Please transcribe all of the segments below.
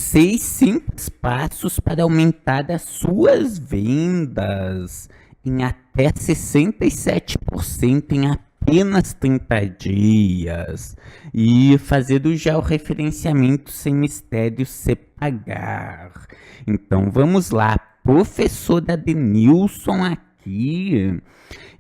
6 simples passos para aumentar as suas vendas em até 67% em apenas 30 dias e fazer o georreferenciamento sem mistério se pagar. Então vamos lá, professora Denilson aqui.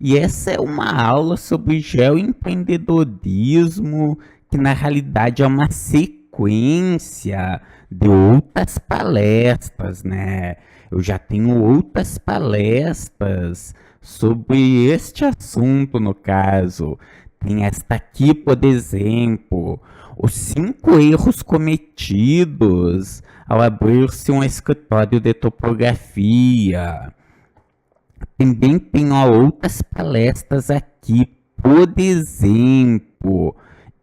E essa é uma aula sobre geoempreendedorismo, que na realidade é uma sequência de outras palestras, né? Eu já tenho outras palestras sobre este assunto, no caso. Tem esta aqui, por exemplo, os 5 erros cometidos ao abrir-se um escritório de topografia. Também tenho outras palestras aqui, por exemplo,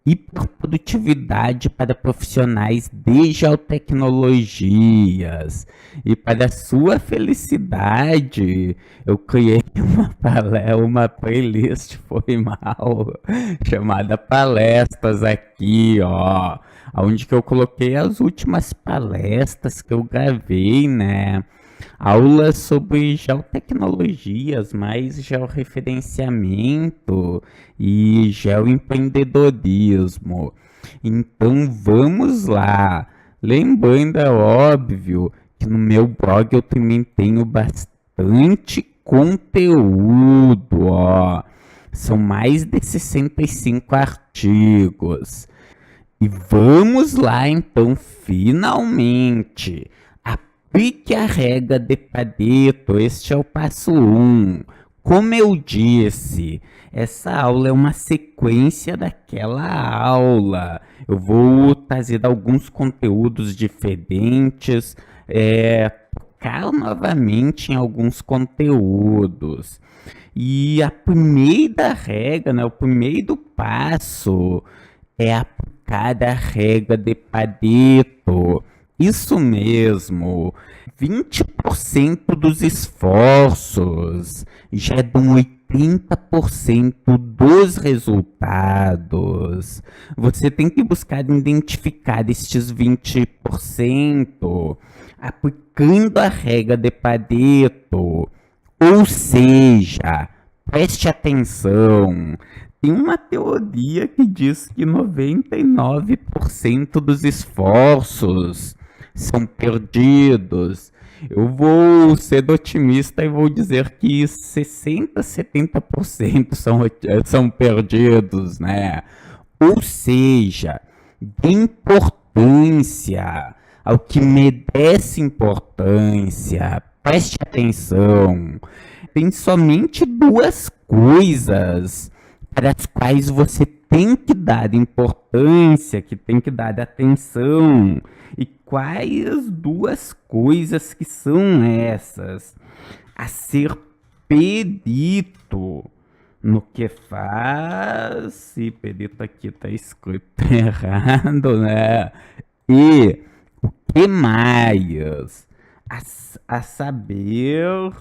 hiperprodutividade para profissionais de geotecnologias. E para sua felicidade, eu criei uma playlist, foi mal, chamada Palestras aqui, ó, onde que eu coloquei as últimas palestras que eu gravei, né? Aulas sobre geotecnologias, mais georreferenciamento e geoempreendedorismo. Então vamos lá. Lembrando, é óbvio, que no meu blog eu também tenho bastante conteúdo, ó. São mais de 65 artigos. E vamos lá então, finalmente. Aplique a regra de Pareto, este é o passo 1. Como eu disse, essa aula é uma sequência daquela aula. Eu vou trazer alguns conteúdos diferentes, focar novamente em alguns conteúdos. E a primeira regra, né, o primeiro passo é aplicar a regra de Pareto. Isso mesmo, 20% dos esforços geram 80% dos resultados. Você tem que buscar identificar estes 20% aplicando a regra de Pareto. Ou seja, preste atenção. Tem uma teoria que diz que 99% dos esforços são perdidos. Eu vou ser otimista e vou dizer que 60, 70% são perdidos, né? Ou seja, dê importância ao que merece importância. Preste atenção. Tem somente 2 coisas para as quais você tem que dar importância, que tem que dar atenção. E quais 2 coisas que são essas? A ser perito no que faz, e perito aqui está escrito errado, né? E o que mais? A saber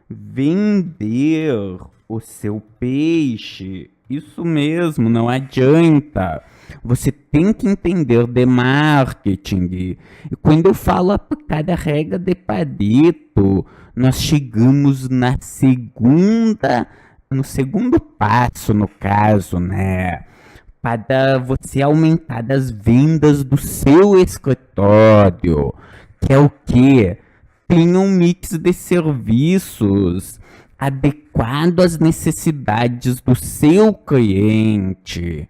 vender o seu peixe. Isso mesmo, não adianta. Você tem que entender de marketing. E quando eu falo aplicar a regra de Pareto, nós chegamos no segundo passo, no caso, né? Para você aumentar as vendas do seu escritório, que é o quê? Tenha um mix de serviços adequado às necessidades do seu cliente.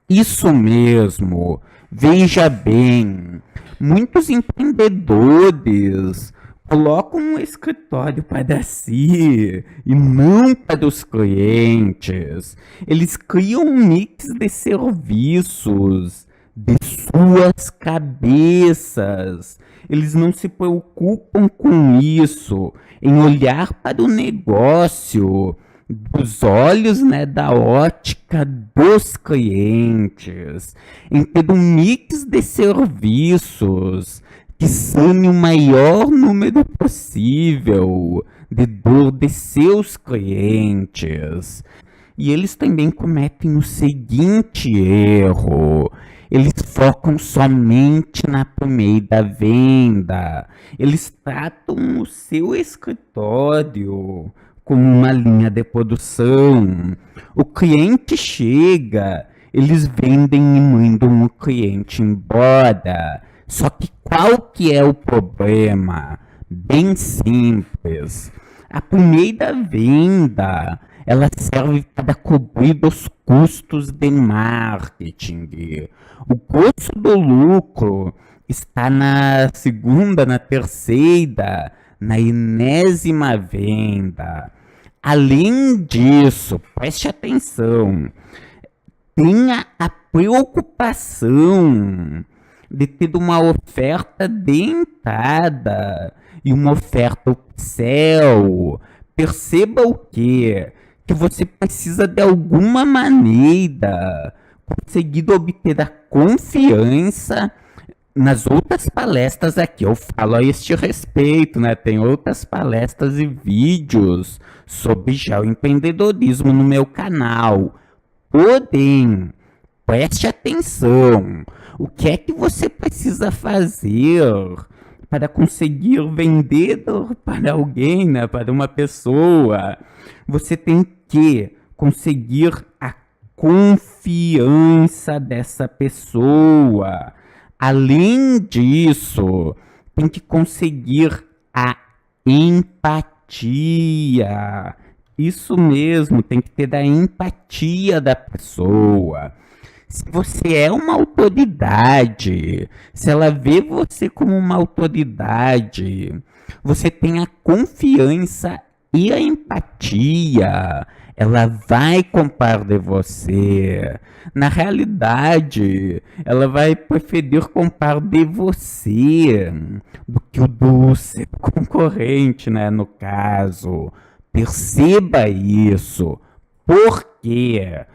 Isso mesmo. Veja bem, muitos empreendedores colocam um escritório para si e não para os clientes. Eles criam um mix de serviços de suas cabeças. Eles não se preocupam com isso, em olhar para o negócio dos olhos, né, da ótica dos clientes, em ter um mix de serviços que sane o maior número possível de dor de seus clientes. E eles também cometem o seguinte erro: Eles focam somente na primeira venda. Eles tratam o seu escritório como uma linha de produção. O cliente chega, eles vendem e mandam o cliente embora. Só que qual que é o problema? Bem simples. A primeira venda, ela serve para cobrir os custos de marketing. O custo do lucro está na segunda, na terceira, na enésima venda. Além disso, preste atenção, tenha a preocupação de ter uma oferta de entrada e uma oferta upsell. Perceba o quê? Que você precisa de alguma maneira conseguir obter a confiança. Nas outras palestras aqui eu falo a este respeito, né? Tem outras palestras e vídeos sobre geoempreendedorismo no meu canal. Porém, preste atenção. O que é que você precisa fazer para conseguir vender para alguém, né? Para uma pessoa? Você tem que conseguir a confiança dessa pessoa. Além disso, tem que conseguir a empatia. Isso mesmo, tem que ter a empatia da pessoa. Se você é uma autoridade, se ela vê você como uma autoridade, você tem a confiança e a empatia, ela vai comprar de você. Na realidade, ela vai preferir comprar de você do que o do seu concorrente, né? No caso, perceba isso. Por quê?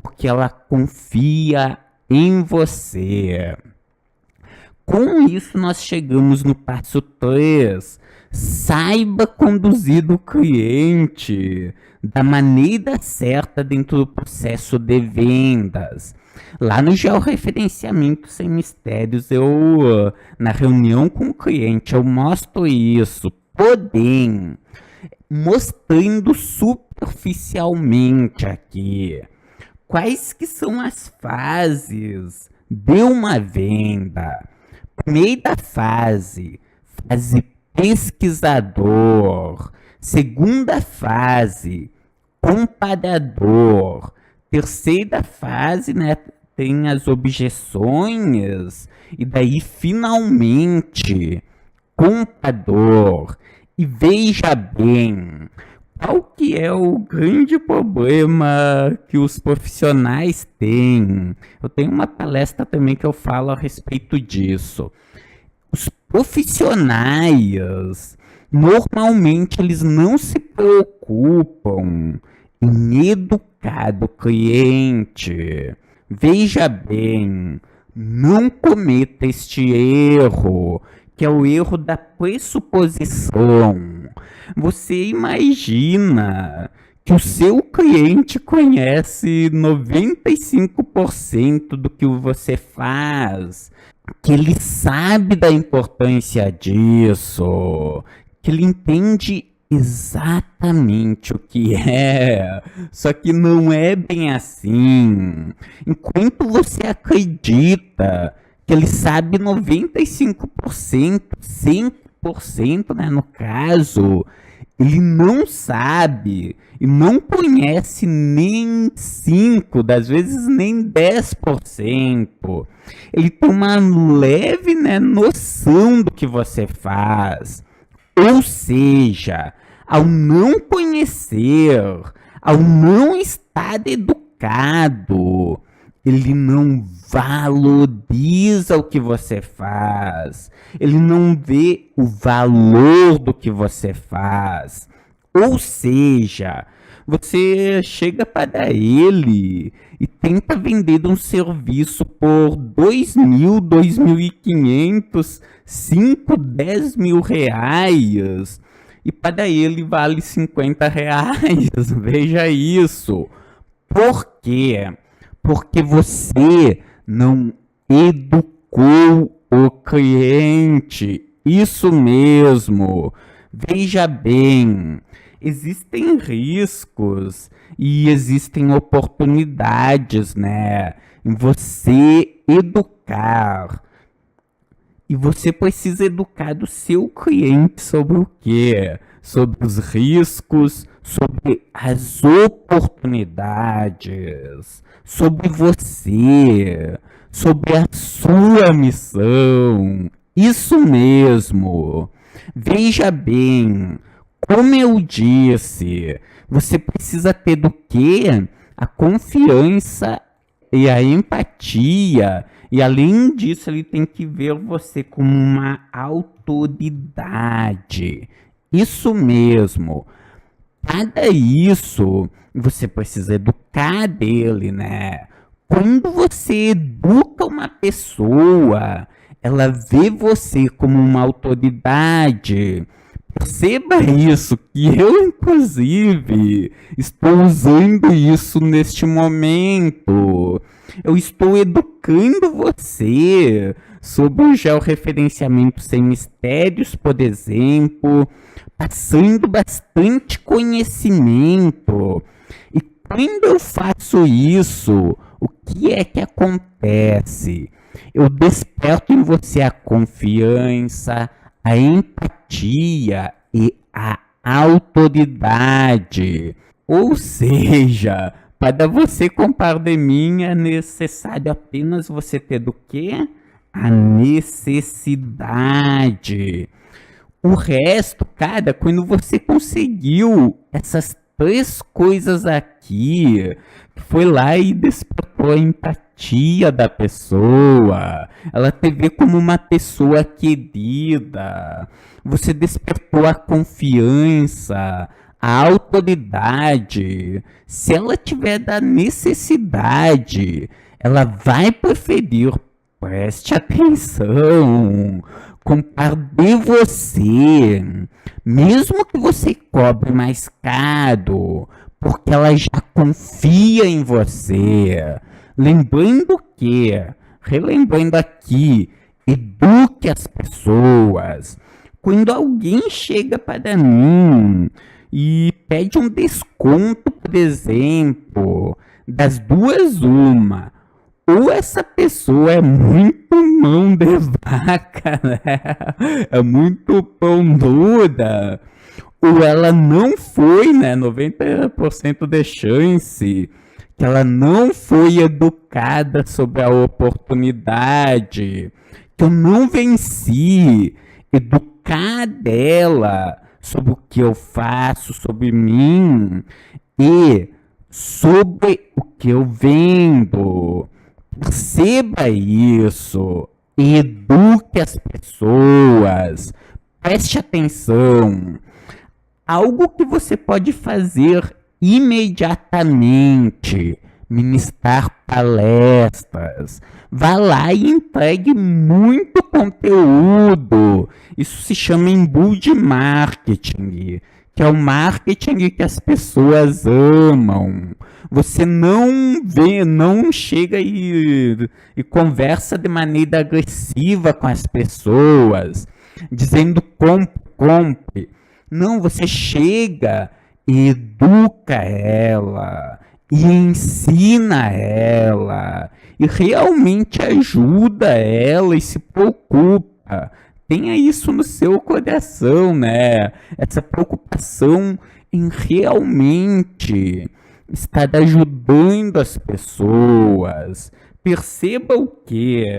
Porque ela confia em você. Com isso, nós chegamos no passo 3. Saiba conduzir o cliente da maneira certa dentro do processo de vendas. Lá no georreferenciamento sem mistérios, na reunião com o cliente, eu mostro isso. Porém, mostrando superficialmente aqui. Quais que são as fases de uma venda? Primeira fase, fase pesquisador. Segunda fase, comparador. Terceira fase, né, tem as objeções. E daí, finalmente, comprador. E veja bem, qual que é o grande problema que os profissionais têm? Eu tenho uma palestra também que eu falo a respeito disso. Os profissionais, normalmente, eles não se preocupam em educar o cliente. Veja bem, não cometa este erro, que é o erro da pressuposição. Você imagina que o seu cliente conhece 95% do que você faz, que ele sabe da importância disso, que ele entende exatamente o que é, só que não é bem assim. Enquanto você acredita que ele sabe 95%, 100%, né, no caso, ele não sabe e não conhece nem 5%, das vezes nem 10%. Ele tem uma leve, né, noção do que você faz. Ou seja, ao não conhecer, ao não estar educado, ele não valoriza o que você faz. Ele não vê o valor do que você faz. Ou seja, você chega para ele e tenta vender um serviço por 2.000, 2.500, 5, 10 mil reais. E para ele vale 50 reais. Veja isso. Por quê? Porque você não educou o cliente. Isso mesmo. Veja bem, existem riscos e existem oportunidades, né? Em você educar. E você precisa educar o seu cliente sobre o quê? Sobre os riscos, sobre as oportunidades, sobre você, sobre a sua missão. Isso mesmo. Veja bem, como eu disse, você precisa ter do quê? A confiança e a empatia. E além disso, ele tem que ver você como uma autoridade. Isso mesmo. Para isso, você precisa educar dele, né? Quando você educa uma pessoa, ela vê você como uma autoridade. Perceba isso, que eu, inclusive, estou usando isso neste momento. Eu estou educando você sobre o georreferenciamento sem mistérios, por exemplo, passando bastante conhecimento. E quando eu faço isso, o que é que acontece? Eu desperto em você a confiança, a empatia e a autoridade. Ou seja, para você comprar de mim é necessário apenas você ter do quê? A necessidade. O resto, cara, quando você conseguiu essas três coisas aqui, foi lá e despertou a empatia da pessoa, ela te vê como uma pessoa querida, você despertou a confiança, a autoridade. Se ela tiver da necessidade, ela vai preferir, preste atenção, comprar de você, mesmo que você cobre mais caro, porque ela já confia em você. Lembrando que, relembrando aqui, eduque as pessoas. Quando alguém chega para mim e pede um desconto, por exemplo, das duas uma, ou essa pessoa é muito mão de vaca, né? É muito pão dura, ou ela não foi, né? 90% de chance que ela não foi educada sobre a oportunidade, que eu não venci educar dela sobre o que eu faço, sobre mim e sobre o que eu vendo. Perceba isso, eduque as pessoas, preste atenção. Algo que você pode fazer imediatamente, ministrar palestras. Vá lá e entregue muito conteúdo. Isso se chama embudo de marketing, que é o marketing que as pessoas amam. Você não vê, não chega e conversa de maneira agressiva com as pessoas, dizendo compre, compre. Não, você chega e educa ela, e ensina ela, e realmente ajuda ela e se preocupa. Tenha isso no seu coração, né? Essa preocupação em realmente estar ajudando as pessoas. Perceba o quê?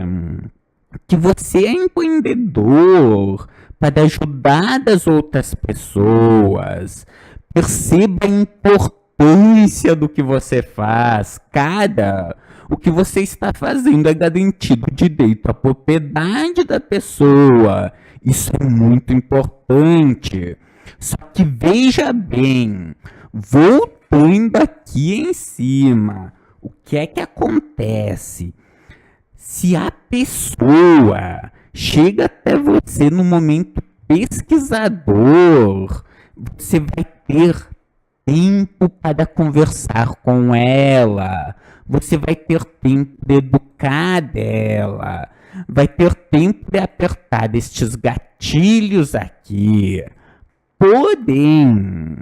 Que você é empreendedor para ajudar as outras pessoas. Perceba a importância do que você faz. Cara, o que você está fazendo é garantido o direito à propriedade da pessoa. Isso é muito importante. Só que veja bem, voltando aqui em cima, o que é que acontece? Se a pessoa chega até você no momento pesquisador, você vai ter tempo para conversar com ela, você vai ter tempo de educar dela, vai ter tempo de apertar estes gatilhos aqui. Porém,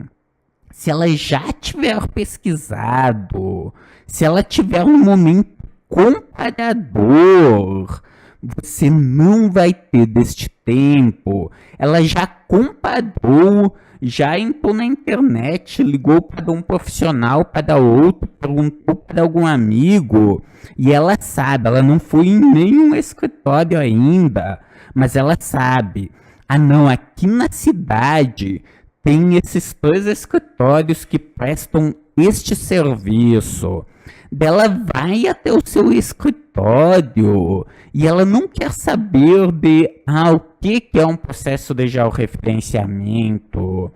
se ela já tiver pesquisado, se ela tiver um momento comparador, você não vai ter deste tempo. Ela já comparou, já entrou na internet, ligou para um profissional, para outro, perguntou para algum amigo, e ela sabe, ela não foi em nenhum escritório ainda, mas ela sabe. Ah, não, aqui na cidade tem esses 2 escritórios que prestam este serviço. Dela vai até o seu escritório e ela não quer saber de o que é um processo de georreferenciamento,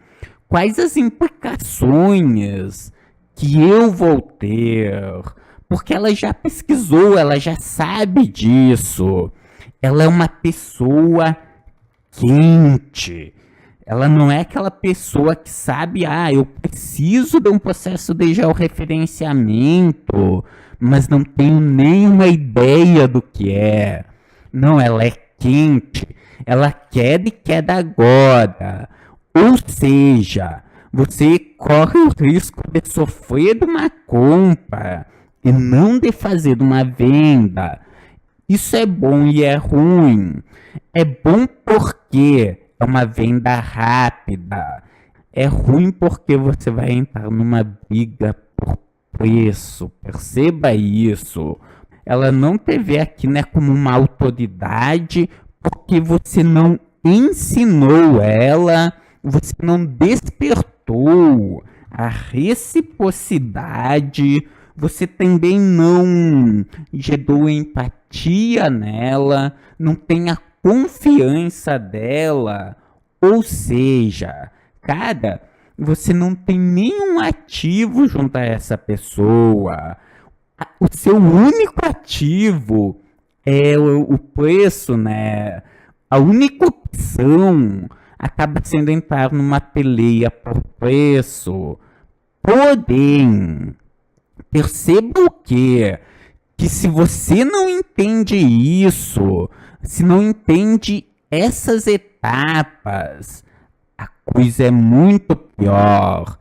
quais as implicações que eu vou ter, porque ela já pesquisou, ela já sabe disso. Ela é uma pessoa quente. Ela não é aquela pessoa que sabe, eu preciso de um processo de georreferenciamento, mas não tenho nenhuma ideia do que é. Não, ela é quente. Ela quer e quer agora. Ou seja, você corre o risco de sofrer de uma compra e não de fazer uma venda. Isso é bom e é ruim. É bom porque é uma venda rápida. É ruim porque você vai entrar numa briga por preço. Perceba isso. Ela não te vê aqui, né, como uma autoridade porque você não ensinou ela, você não despertou a reciprocidade, você também não gerou empatia nela, não tem a confiança dela, ou seja, cara, você não tem nenhum ativo junto a essa pessoa. O seu único ativo é o preço, né? A única opção acaba sendo entrar numa peleia por preço. Porém, perceba o quê? Que se você não entende isso, se não entende essas etapas, a coisa é muito pior.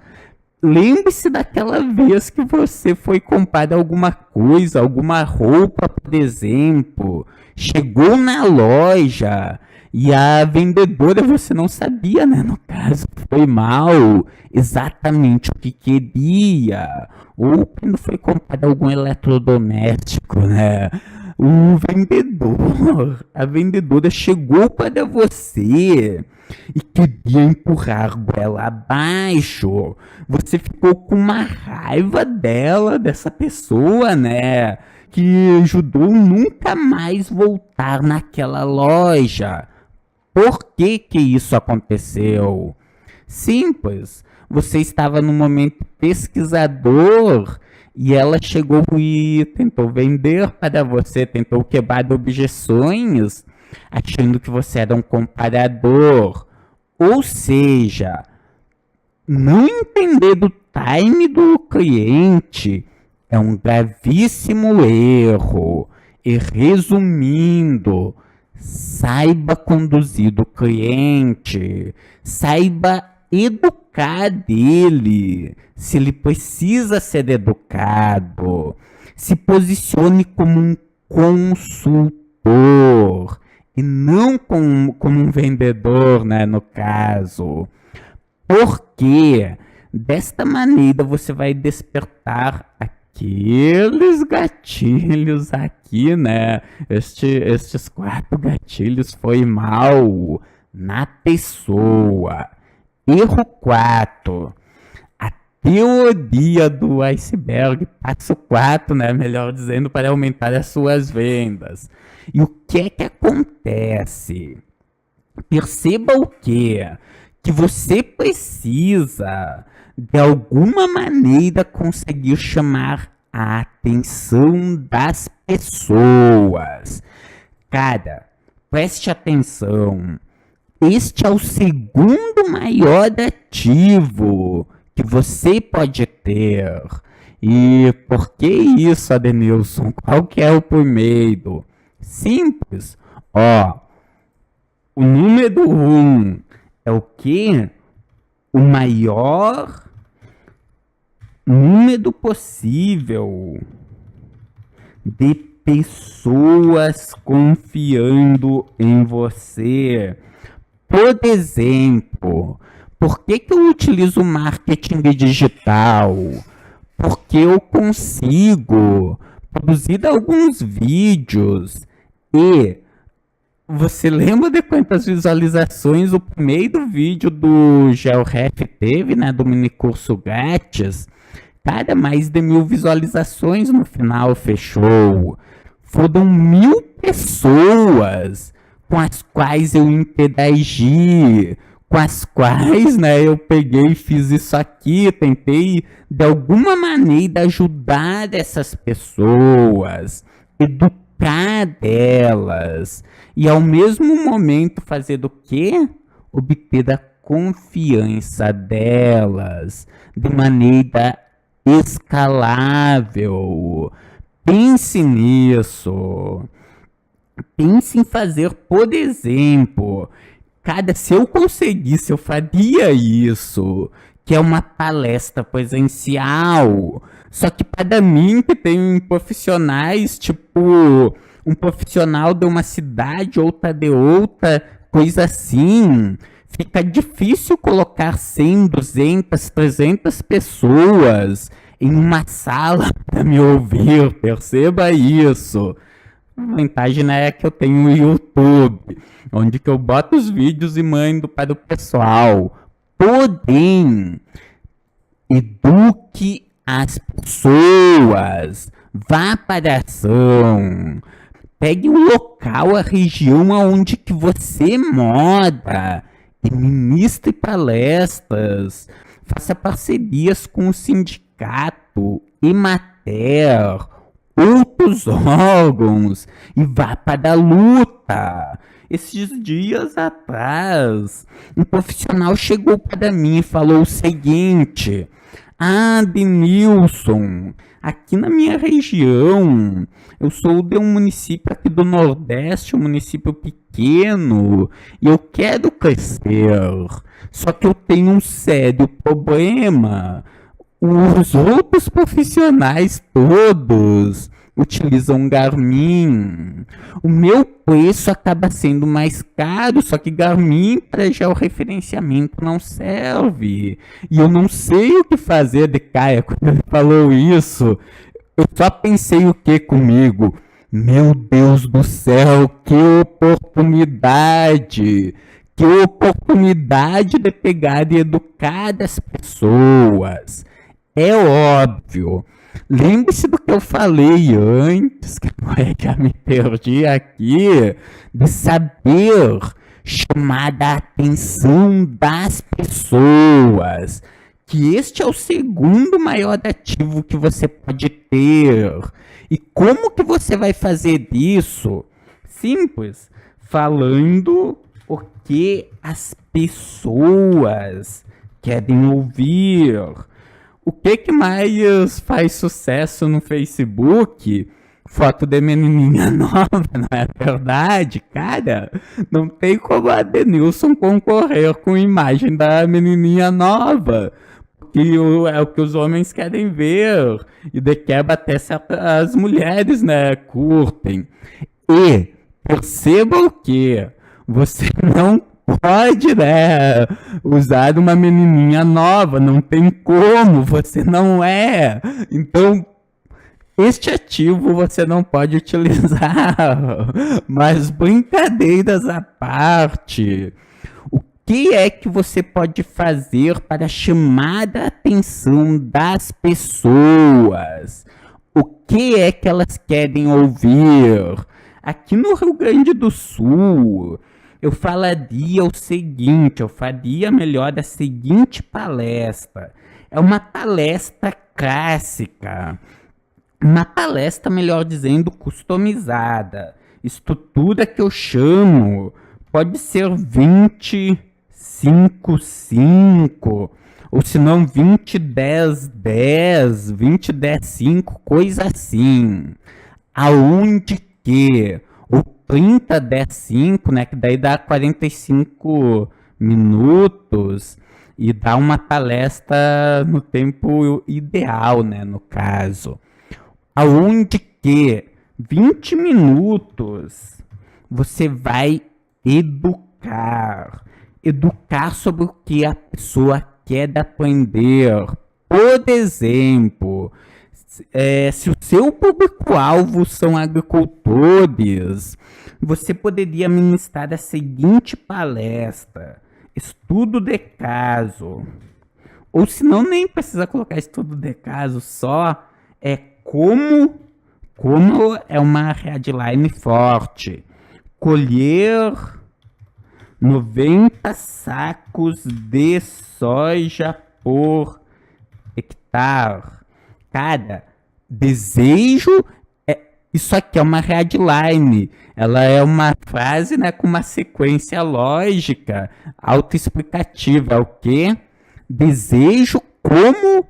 Lembre-se daquela vez que você foi comprar alguma coisa, alguma roupa, por exemplo. Chegou na loja e a vendedora, você não sabia, né? No caso, foi mal exatamente o que queria. Ou quando foi comprar algum eletrodoméstico, né? A vendedora chegou para você e queria empurrar ela abaixo. Você ficou com uma raiva dela, dessa pessoa, né? Que ajudou nunca mais voltar naquela loja. Por que que isso aconteceu? Simples. Você estava no momento pesquisador e ela chegou e tentou vender para você, tentou quebrar objeções, achando que você era um comparador. Ou seja, não entender do time do cliente é um gravíssimo erro. E resumindo, saiba conduzir o cliente, saiba educar dele, se ele precisa ser educado, se posicione como um consultor e não como um vendedor, né, no caso. Porque desta maneira você vai despertar aqueles gatilhos aqui, né? Estes 4 gatilhos foi mal na pessoa. Erro 4. A teoria do iceberg, passo 4, né? Melhor dizendo, para aumentar as suas vendas. E o que é que acontece? Perceba o quê? Que você precisa, de alguma maneira, conseguir chamar a atenção das pessoas. Cara, preste atenção. Este é o segundo maior ativo que você pode ter. E por que isso, Adenilson? Qual que é o primeiro? Simples. Ó, o número um é o quê? O maior número possível de pessoas confiando em você. Por exemplo, por que eu utilizo marketing digital? Porque eu consigo produzir alguns vídeos e você lembra de quantas visualizações o primeiro vídeo do GeoRef teve, né? Do mini curso grátis? Cara, mais de 1.000 visualizações no final, fechou. Foram 1.000 pessoas com as quais eu interagi, com as quais, né, eu peguei e fiz isso aqui, tentei de alguma maneira ajudar essas pessoas, educar delas e ao mesmo momento fazer o quê? Obter a confiança delas de maneira escalável. Pense nisso. Pense em fazer, por exemplo, cara, se eu conseguisse, eu faria isso, que é uma palestra presencial. Só que para mim, que tem profissionais, tipo, um profissional de uma cidade, outra de outra, coisa assim, fica difícil colocar 100, 200, 300 pessoas em uma sala para me ouvir, perceba isso. A vantagem, né, é que eu tenho o YouTube, onde que eu boto os vídeos e mando para o pessoal. Porém, eduque as pessoas. Vá para a ação. Pegue o local, a região onde que você mora e ministre palestras. Faça parcerias com o sindicato, Emater, outros órgãos e vá para a luta. Esses dias atrás, um profissional chegou para mim e falou o seguinte: Ah, Denilson, aqui na minha região, eu sou de um município aqui do Nordeste, um município pequeno, e eu quero crescer. Só que eu tenho um sério problema. Os outros profissionais todos utilizam Garmin. O meu preço acaba sendo mais caro, só que Garmin para georreferenciamento não serve. E eu não sei o que fazer de Caia quando ele falou isso. Eu só pensei o que comigo? Meu Deus do céu, que oportunidade! Que oportunidade de pegar e educar as pessoas. É óbvio. Lembre-se do que eu falei antes, que já me perdi aqui, de saber chamar a atenção das pessoas. Que este é o segundo maior ativo que você pode ter. E como que você vai fazer isso? Simples, falando o que as pessoas querem ouvir. O que mais faz sucesso no Facebook? Foto de menininha nova, não é verdade, cara? Não tem como a Denilson concorrer com a imagem da menininha nova. Porque é o que os homens querem ver. E de quebra até as mulheres, né, curtem. E perceba o que? Você não pode, né, usar uma menininha nova, não tem como, você não é. Então, este ativo você não pode utilizar. Mas brincadeiras à parte, o que é que você pode fazer para chamar a atenção das pessoas? O que é que elas querem ouvir? Aqui no Rio Grande do Sul, eu falaria o seguinte, eu faria melhor a seguinte palestra. É uma palestra clássica, uma palestra, melhor dizendo, customizada. Estrutura que eu chamo, pode ser 20, 5, 5, Ou se não, 20, 10, 10, 20, 10, 5, coisa assim. Aonde que o 30, 10, 5, né, que daí dá 45 minutos e dá uma palestra no tempo ideal, né, no caso. Aonde que 20 minutos você vai educar. Educar sobre o que a pessoa quer aprender. Por exemplo, se o seu público-alvo são agricultores, você poderia ministrar a seguinte palestra: estudo de caso. Ou se não, nem precisa colocar estudo de caso, só é como é uma headline forte. Colher 90 sacos de soja por hectare. Cara, desejo. Isso aqui é uma headline. Ela é uma frase, né, com uma sequência lógica, autoexplicativa. É o quê? Desejo como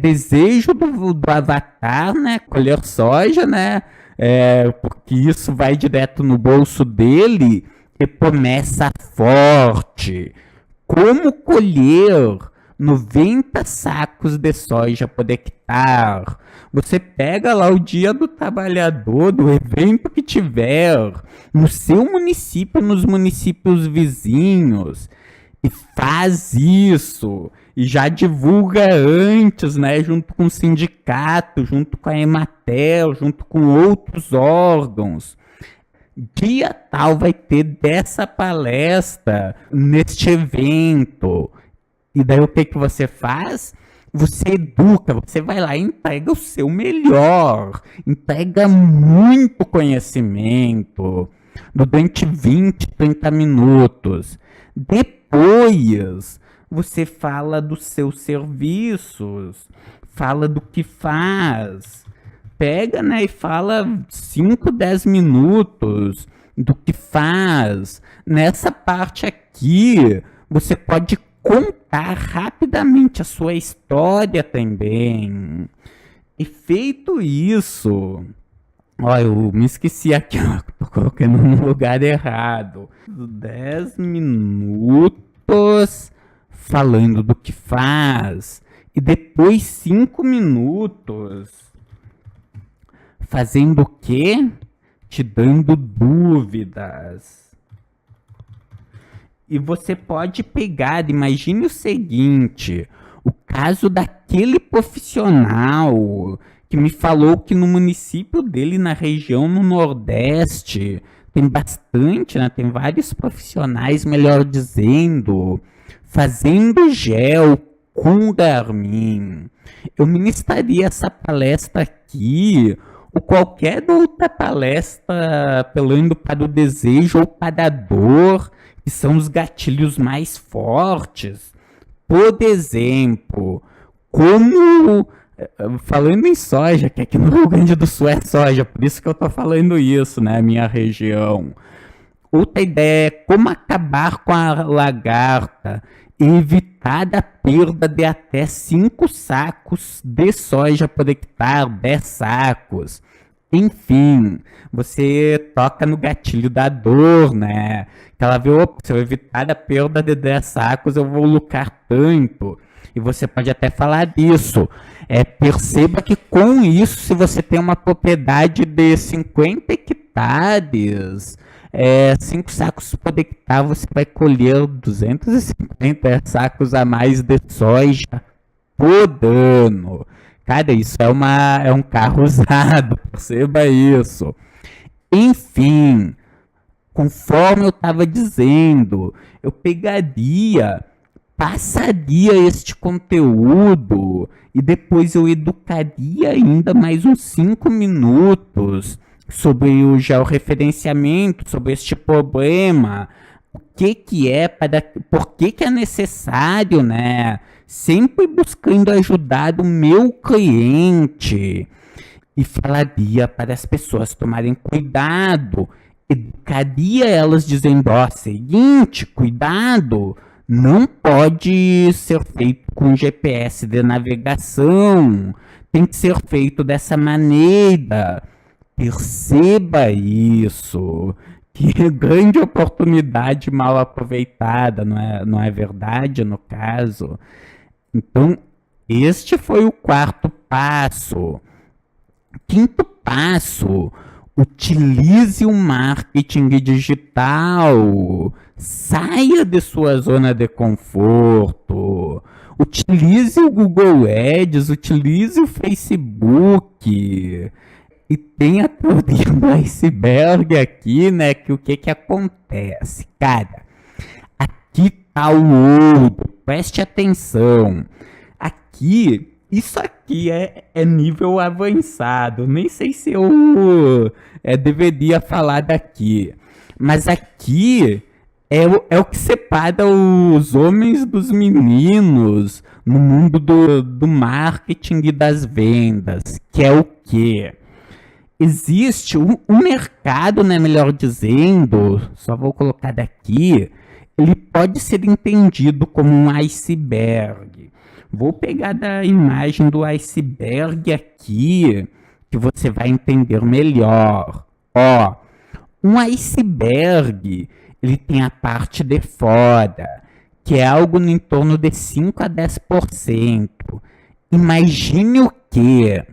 desejo do avatar, né? Colher soja, né? Porque isso vai direto no bolso dele e promessa forte. Como colher 90 sacos de soja por hectare? Você pega lá o Dia do Trabalhador, do evento que tiver, no seu município, nos municípios vizinhos, e faz isso. E já divulga antes, né, junto com o sindicato, junto com a Emater, junto com outros órgãos. Dia tal vai ter dessa palestra neste evento. E daí o que você faz? Você educa, você vai lá e entrega o seu melhor, entrega muito conhecimento durante 20, 30 minutos. Depois, você fala dos seus serviços, fala do que faz. Pega, né, e fala 5, 10 minutos do que faz. Nessa parte aqui, você pode contar rapidamente a sua história também. E feito isso, ó, eu me esqueci aqui, ó, tô colocando no lugar errado. 10 minutos falando do que faz e depois 5 minutos fazendo o quê? Te dando dúvidas. E você pode pegar, imagine o seguinte, o caso daquele profissional que me falou que no município dele, na região no Nordeste, tem bastante, né? Tem vários profissionais, melhor dizendo, fazendo gel com Garmin. Eu ministraria essa palestra aqui, ou qualquer outra palestra apelando para o desejo ou para a dor, que são os gatilhos mais fortes. Por exemplo, como, falando em soja, que aqui no Rio Grande do Sul é soja, por isso que eu tô falando isso, né, minha região. Outra ideia é como acabar com a lagarta e evitar a perda de até 5 sacos de soja por hectare, 10 sacos. Enfim, você toca no gatilho da dor, né? Que ela vê, opa, se eu evitar a perda de 10 sacos, eu vou lucrar tanto. E você pode até falar disso. Perceba que com isso, se você tem uma propriedade de 50 hectares, 5 sacos por hectare, você vai colher 250 sacos a mais de soja por ano. Cara, isso é um carro usado, perceba isso. Enfim, conforme eu estava dizendo, eu passaria este conteúdo e depois eu educaria ainda mais uns 5 minutos sobre o georreferenciamento, sobre este problema, por que é necessário, né? Sempre buscando ajudar o meu cliente. E falaria para as pessoas tomarem cuidado, educaria elas dizendo, ó, seguinte, cuidado, não pode ser feito com GPS de navegação. Tem que ser feito dessa maneira. Perceba isso. Que grande oportunidade mal aproveitada, não é verdade, no caso? Então, este foi o quarto passo. Quinto passo, utilize o marketing digital. Saia de sua zona de conforto. Utilize o Google Ads, utilize o Facebook. E tem a teoria do iceberg aqui, né? Que o que acontece? Cara, aqui tá o ouro. Preste atenção. Aqui, isso aqui é nível avançado. Nem sei se eu deveria falar daqui. Mas aqui é o que separa os homens dos meninos no mundo do marketing e das vendas. Que é o quê? Existe um mercado, né, melhor dizendo, só vou colocar daqui, ele pode ser entendido como um iceberg. Vou pegar da imagem do iceberg aqui, que você vai entender melhor. Ó, um iceberg, ele tem a parte de fora, que é algo no entorno de 5 a 10%. Imagine o quê?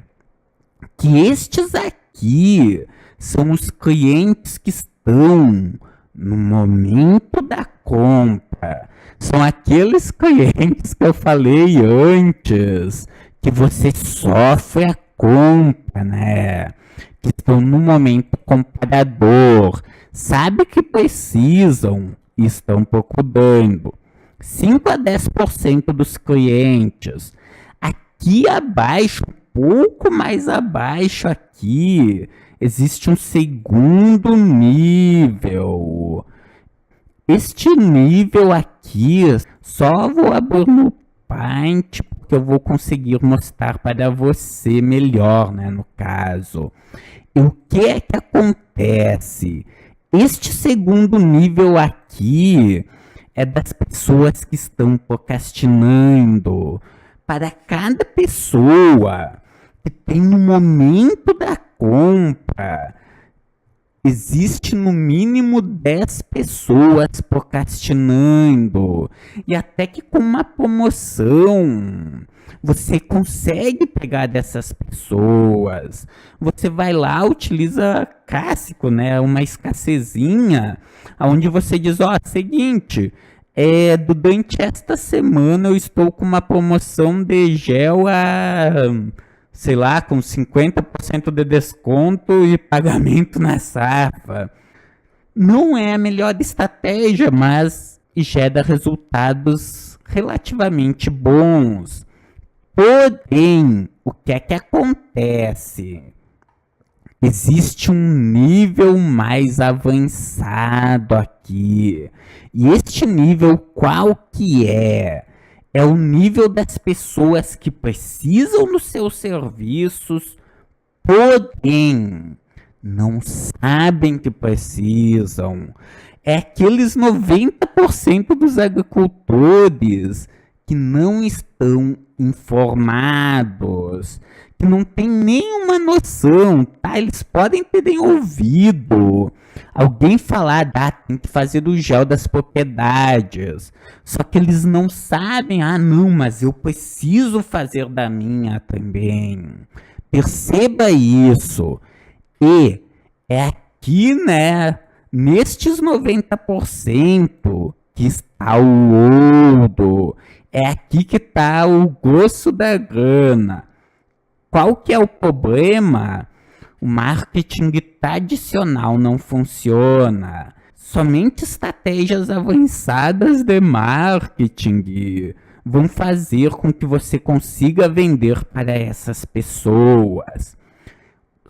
Que estes aqui são os clientes que estão no momento da compra. São aqueles clientes que eu falei antes, que você sofre a compra, né? Que estão no momento comprador. Sabe que precisam e estão procurando. 5 a 10% dos clientes. Aqui abaixo, pouco mais abaixo aqui, existe um segundo nível. Este nível aqui, só vou abrir no Paint, porque eu vou conseguir mostrar para você melhor, né, no caso. E o que é que acontece? Este segundo nível aqui é das pessoas que estão procrastinando. Para cada pessoa que tem no momento da compra, existe no mínimo 10 pessoas procrastinando. E até que com uma promoção, você consegue pegar dessas pessoas. Você vai lá, utiliza clássico, né? Uma escassezinha, onde você diz, ó, seguinte... durante esta semana eu estou com uma promoção de gel sei lá, com 50% de desconto e pagamento na safra. Não é a melhor estratégia, mas gera resultados relativamente bons. Porém, o que é que acontece? Existe um nível mais avançado aqui. E este nível qual que é? É o nível das pessoas que precisam dos seus serviços, porém não sabem que precisam. É aqueles 90% dos agricultores que não estão informados, que não tem nenhuma noção, tá? Eles podem terem ouvido alguém falar, tem que fazer o gel das propriedades. Só que eles não sabem, não, mas eu preciso fazer da minha também. Perceba isso. E é aqui, né, nestes 90% que está o ouro. É aqui que está o grosso da grana. Qual que é o problema? O marketing tradicional não funciona. Somente estratégias avançadas de marketing vão fazer com que você consiga vender para essas pessoas.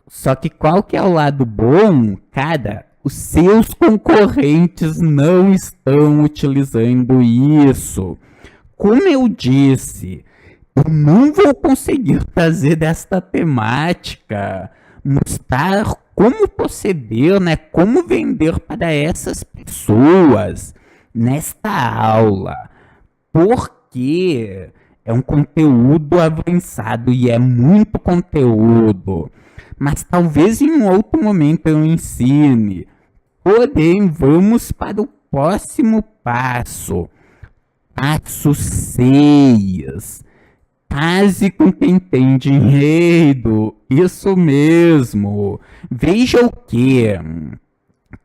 Só que qual que é o lado bom? Cara, os seus concorrentes não estão utilizando isso. Como eu disse, eu não vou conseguir trazer desta temática, mostrar como proceder, né, como vender para essas pessoas nesta aula. porque é um conteúdo avançado e é muito conteúdo. Mas talvez em um outro momento eu ensine. Porém, vamos para o próximo passo. Passo 6. Case com quem tem dinheiro. Isso mesmo. Veja o quê?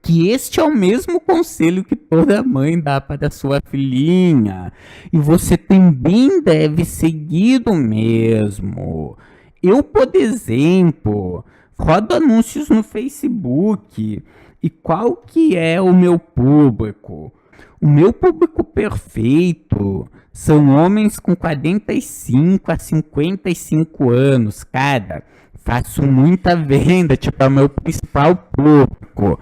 Que este é o mesmo conselho que toda mãe dá para sua filhinha. E você também deve seguir o mesmo. Eu, por exemplo, rodo anúncios no Facebook. E qual que é o meu público? O meu público perfeito são homens com 45 a 55 anos. Cara, faço muita venda, tipo, é o meu principal público.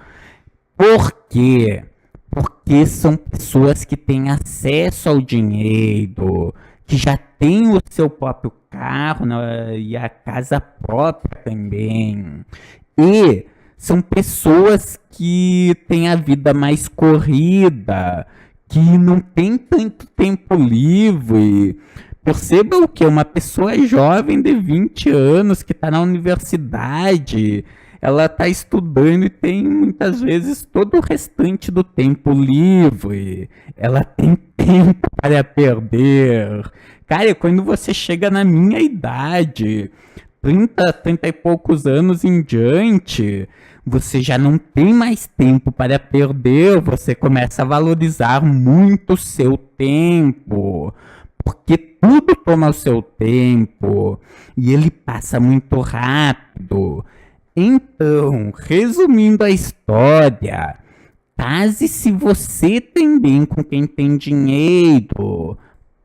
Por quê? Porque são pessoas que têm acesso ao dinheiro, que já têm o seu próprio carro, né, e a casa própria também. E são pessoas que têm a vida mais corrida, que não tem tanto tempo livre. Perceba o que? Uma pessoa jovem de 20 anos que está na universidade, ela está estudando e tem muitas vezes todo o restante do tempo livre. Ela tem tempo para perder. Cara, quando você chega na minha idade, 30 e poucos anos em diante, você já não tem mais tempo para perder, você começa a valorizar muito o seu tempo, porque tudo toma o seu tempo e ele passa muito rápido. Então, resumindo a história, case-se você também com quem tem dinheiro.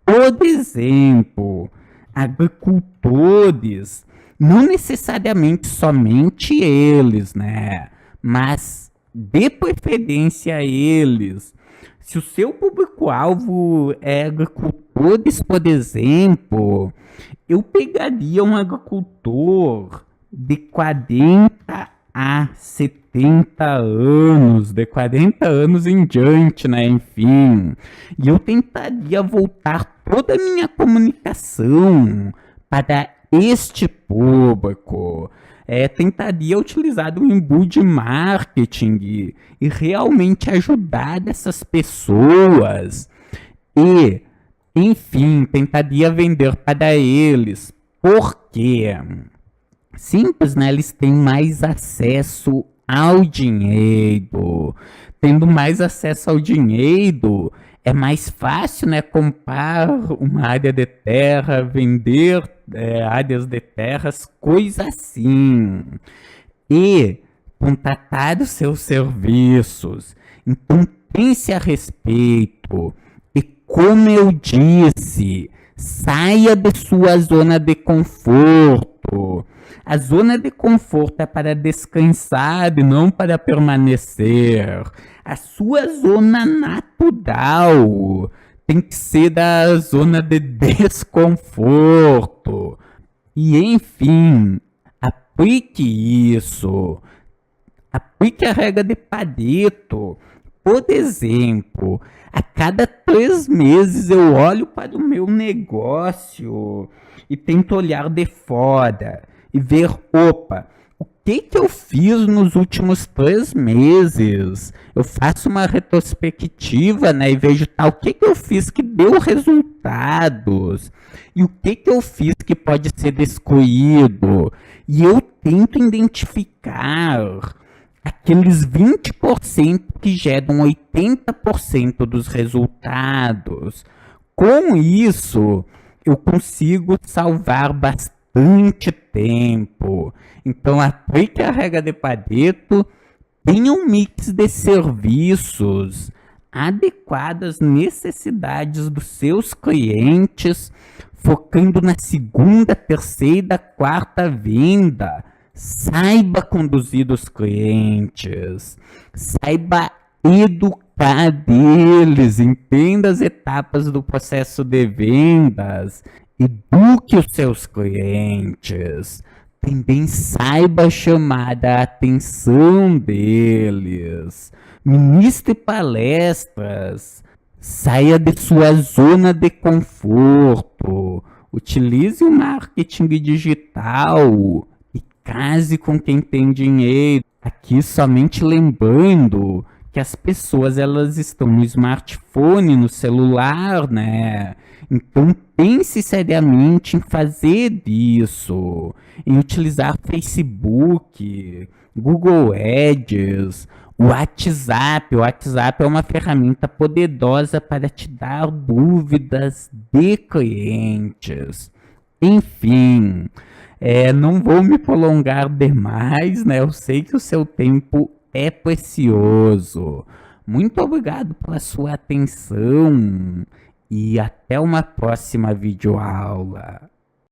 Por exemplo, agricultores, não necessariamente somente eles, né? Mas dê preferência a eles. Se o seu público-alvo é agricultores, por exemplo, eu pegaria um agricultor de 40 a 70 anos, de 40 anos em diante, né? Enfim. E eu tentaria voltar toda a minha comunicação para este público. Tentaria utilizar o embudo de marketing e realmente ajudar essas pessoas. E, enfim, tentaria vender para eles. Por quê? Simples, né? Eles têm mais acesso ao dinheiro. Tendo mais acesso ao dinheiro, é mais fácil, né? Comprar uma área de terra, vender áreas de terras, coisa assim. E contratar os seus serviços. Então, pense a respeito. E como eu disse, saia de sua zona de conforto. A zona de conforto é para descansar e não para permanecer. A sua zona natural tem que ser da zona de desconforto. E enfim, aplique isso. Aplique a regra de Pareto. Por exemplo, a cada 3 meses eu olho para o meu negócio e tento olhar de fora e ver, opa, o que eu fiz nos últimos 3 meses? Eu faço uma retrospectiva, né, e vejo o que eu fiz que deu resultados e o que eu fiz que pode ser excluído. E eu tento identificar aqueles 20% que geram 80% dos resultados. Com isso, eu consigo salvar bastante tempo. Então, aplique a regra de Pareto, tenha um mix de serviços adequados às necessidades dos seus clientes, focando na segunda, terceira, quarta venda. Saiba conduzir os clientes, saiba educar deles, entenda as etapas do processo de vendas, eduque os seus clientes, também saiba chamar a atenção deles, ministre palestras, Saia de sua zona de conforto. Utilize o marketing digital e case com quem tem dinheiro. Aqui somente lembrando que as pessoas elas estão no smartphone, no celular, né? Então pense seriamente em fazer isso, em utilizar Facebook, Google Ads, o WhatsApp. O WhatsApp é uma ferramenta poderosa para te dar dúvidas de clientes. Enfim, não vou me prolongar demais, né? Eu sei que o seu tempo é precioso. Muito obrigado pela sua atenção e até uma próxima videoaula.